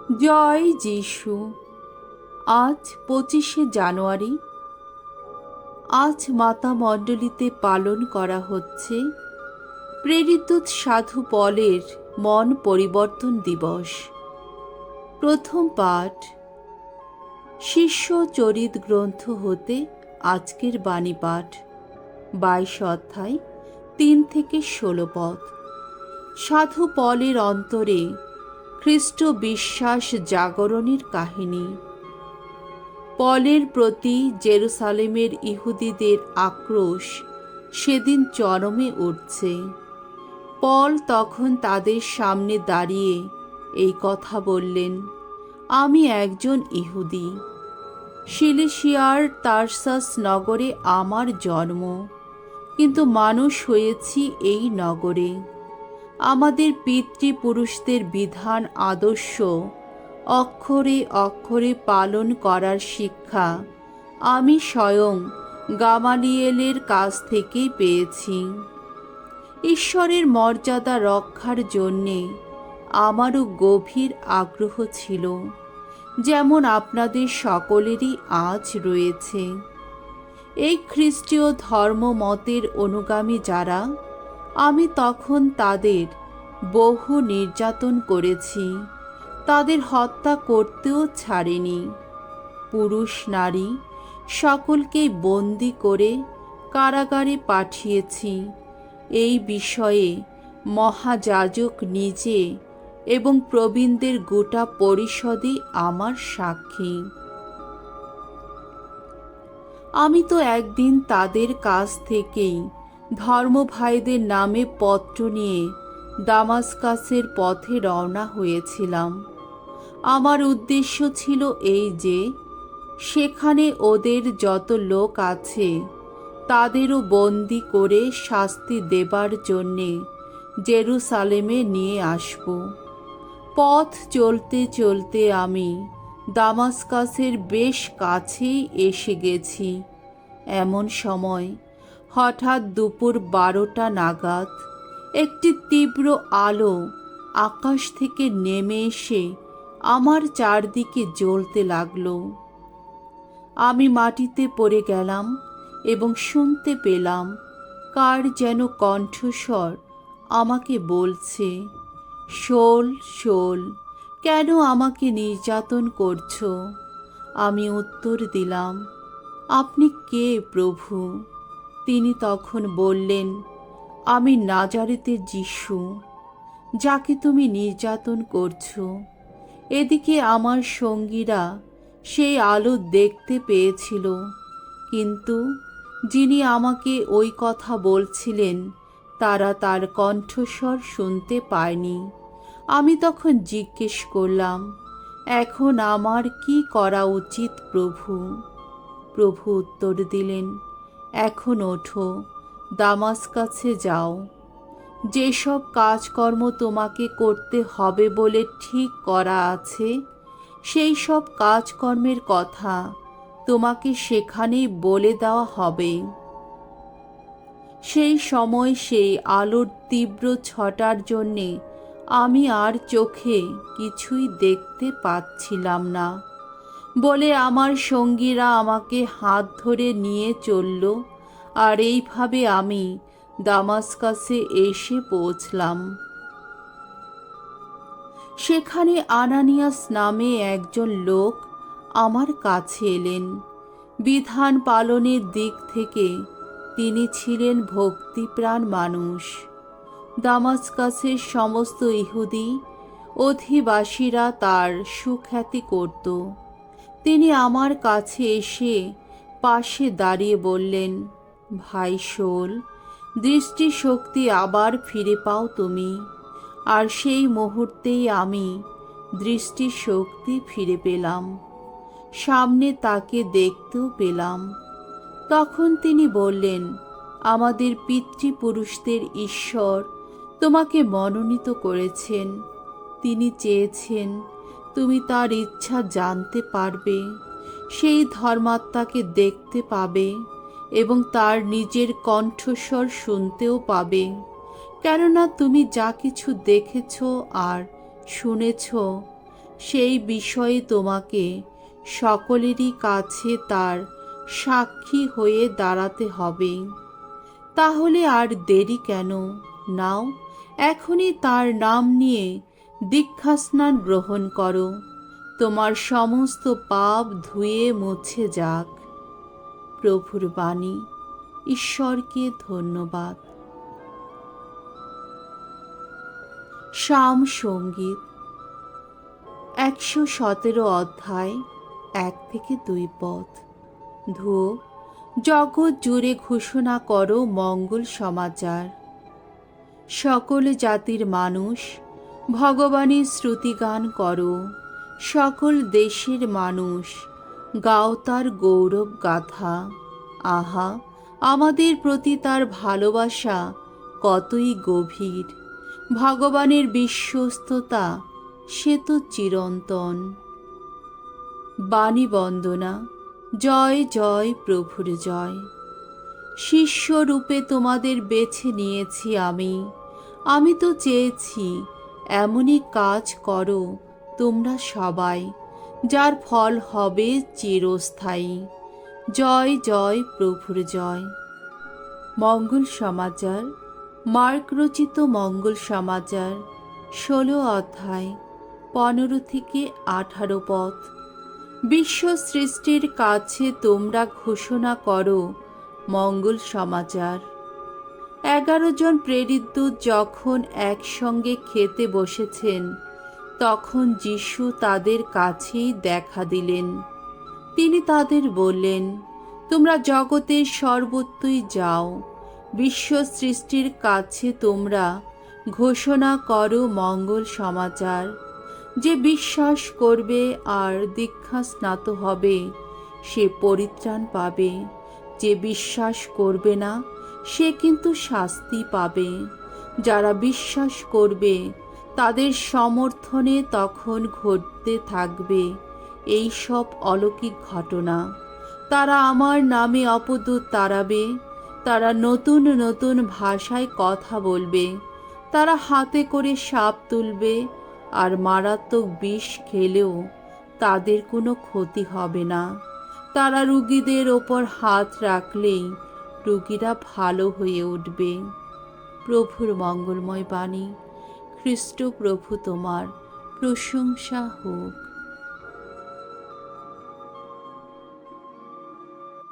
জয় যিশু। আজ 25শে জানুয়ারি। আজ মাতা মণ্ডলীতে পালন করা হচ্ছে প্রেরিত সাধু পলের মন পরিবর্তন দিবস। প্রথম পাঠ শিষ্য চরিত গ্রন্থ হতে আজকের বাণী পাঠ, 22 অধ্যায় 3 থেকে 16 পদ। সাধু পলের অন্তরে খ্রিস্ট বিশ্বাস জাগরণের কাহিনী। পলের প্রতি জেরুসালেমের ইহুদিদের আক্রোশ সেদিন চরমে উঠছে। পল তখন তাদের সামনে দাঁড়িয়ে এই কথা বললেন, আমি একজন ইহুদি, সিলিশিয়ার তার্সাস নগরে আমার জন্ম, কিন্তু মানুষ হয়েছি এই নগরে। আমাদের পিতৃপুরুষদের বিধান আদর্শ অক্ষরে অক্ষরে পালন করার শিক্ষা আমি স্বয়ং গামালিয়েলের কাছ থেকেই পেয়েছি। ঈশ্বরের মর্যাদা রক্ষার জন্যে আমারও গভীর আগ্রহ ছিল, যেমন আপনাদের সকলেরই আজ রয়েছে। এই খ্রিস্টীয় ধর্মমতের অনুগামী যারা, আমি তখন তাদের বহু নির্যাতন করেছি, তাদের হত্যা করতেও ছাড়িনি। পুরুষ নারী সকলকেই বন্দি করে কারাগারে পাঠিয়েছি। এই বিষয়ে মহাযাজক নিজে এবং প্রবীণদের গোটা পরিষদই আমার সাক্ষী। আমি তো একদিন তাদের কাছ থেকেই ধর্মভাইদের নামে পত্র নিয়ে দামাস্কাসের পথে রওনা হয়েছিলাম। আমার উদ্দেশ্য ছিল এই যে, সেখানে ওদের যত লোক আছে তাদেরও বন্দি করে শাস্তি দেবার জন্যে জেরুসালেমে নিয়ে আসব। পথ চলতে চলতে আমি দামাস্কাসের বেশ কাছেই এসে গেছি। এমন সময় হঠাৎ দুপুর 12টা নাগাদ একটি তীব্র আলো আকাশ থেকে নেমে এসে আমার চারদিকে জ্বলতে লাগলো। আমি মাটিতে পড়ে গেলাম এবং শুনতে পেলাম কার যেন কণ্ঠস্বর আমাকে বলছে, শোল শোল, কেন আমাকে নির্যাতন করছো? আমি উত্তর দিলাম, আপনি কে প্রভু? তিনি তখন বললেন, আমি নাজারেতের যিশু, যাকে তুমি নির্যাতন করছো। এদিকে আমার সঙ্গীরা সেই আলো দেখতে পেয়েছিল, কিন্তু যিনি আমাকে ওই কথা বলছিলেন তারা তার কণ্ঠস্বর শুনতে পায়নি। আমি তখন জিজ্ঞেস করলাম, এখন আমার কি করা উচিত প্রভু? প্রভু উত্তর দিলেন, এখন ওঠো, দামাস্কাসে যাও। যেসব কাজকর্ম তোমাকে করতে হবে বলে ঠিক করা আছে, সেই সব কাজকর্মের কথা তোমাকে সেখানেই বলে দেওয়া হবে। সেই সময় সেই আলোর তীব্র ছটার জন্যে আমি আর চোখে কিছুই দেখতে পাচ্ছিলাম না বলে আমার সঙ্গীরা আমাকে হাত ধরে নিয়ে চলল, আর এইভাবে আমি দামাস্কাসে এসে পৌঁছলাম। সেখানে আনানিয়াস নামে একজন লোক আমার কাছে এলেন। বিধান পালনের দিক থেকে তিনি ছিলেন ভক্তিপ্রাণ মানুষ। দামাস্কাসের সমস্ত ইহুদি অধিবাসীরা তার সুখ্যাতি করত। তিনি আমার কাছে এসে পাশে দাঁড়িয়ে বললেন, ভাই শোল, দৃষ্টিশক্তি আবার ফিরে পাও তুমি। আর সেই মুহূর্তেই আমি দৃষ্টিশক্তি ফিরে পেলাম, সামনে তাকে দেখতেও পেলাম। তখন তিনি বললেন, আমাদের পিতৃপুরুষদের ঈশ্বর তোমাকে মনোনীত করেছেন। তিনি চেয়েছেন তুমি তার ইচ্ছা জানতে পারবে, সেই ধর্মাত্মাকে দেখতে পাবে এবং তার নিজের কণ্ঠস্বর শুনতেও পাবে। কেননা তুমি যা কিছু দেখেছ আর শুনেছ সেই বিষয়ে তোমাকে সকলেরই কাছে তার সাক্ষী হয়ে দাঁড়াতে হবে। তাহলে আর দেরি কেন? নাও, এখনই তার নাম নিয়ে দীক্ষাস্নান গ্রহণ করো। তোমার সমস্ত পাপ ধুয়ে মুছে যাক। প্রভুর বাণী। ঈশ্বরকে ধন্যবাদ। সাম সঙ্গীত 117 অধ্যায় 1 থেকে 2 পদ। ধুও, জগৎ জুড়ে ঘোষণা করো মঙ্গল সমাচার। সকল জাতির মানুষ, ভগবানের শ্রুতিগান করো। সকল দেশের মানুষ, গাও তার গৌরব গাথা। আহা, আমাদের প্রতি তার ভালোবাসা কতই গভীর! ভগবানের বিশ্বস্ততা সে তো চিরন্তন। বাণী বন্দনা। জয় জয় প্রভুর জয়। শিষ্যরূপে তোমাদের বেছে নিয়েছি আমি তো চেয়েছি এমনই কাজ করো তোমরা সবাই, যার ফল হবে চিরস্থায়ী। জয় জয় প্রভুর জয়। মঙ্গল সমাচার। মার্ক রচিত মঙ্গল সমাচার 16 অধ্যায় 15 থেকে 18 পদ। বিশ্ব সৃষ্টির কাছে তোমরা ঘোষণা করো মঙ্গল সমাচার। 11 জন প্রেরিত দূত যখন একসঙ্গে খেতে বসেছেন, তখন যিশু তাদের কাছেই দেখা দিলেন। তিনি তাদের বললেন, তোমরা জগতের সর্বত্রই যাও, বিশ্ব সৃষ্টির কাছে তোমরা ঘোষণা করো মঙ্গল সমাচার। যে বিশ্বাস করবে আর দীক্ষা স্নাত হবে, সে পরিত্রাণ পাবে। যে বিশ্বাস করবে না, সে কিন্তু শাস্তি পাবে। যারা বিশ্বাস করবে, তাদের সমর্থনে তখন ঘটতে থাকবে এই সব অলৌকিক ঘটনা। তারা আমার নামে অপদূত তাড়াবে। তারা নতুন নতুন ভাষায় কথা বলবে। তারা হাতে করে সাপ তুলবে, আর মারাত্মক বিষ খেলেও তাদের কোনো ক্ষতি হবে না। তারা রুগীদের ওপর হাত রাখলেই রুগীরা ভালো হয়ে উঠবে। প্রভুর মঙ্গলময় বাণী। খ্রিস্ট প্রভু তোমার প্রশংসা হোক।